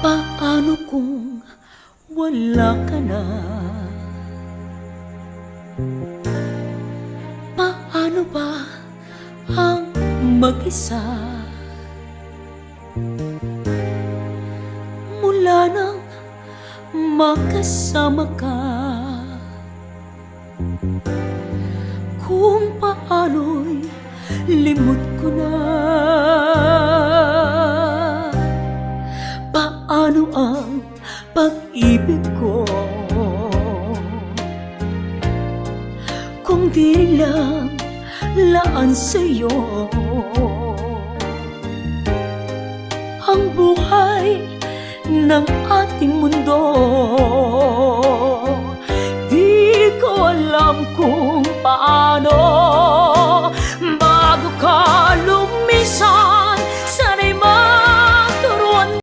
Paano kung wala ka na? Paano ba ang mag-isa? Mula nang magkasama ka, kung paano'y limot ko na. Paano ang pag-ibig ko kung di lang laan sa'yo? Ang buhay ng ating mundo, di ko alam kung paano bago ka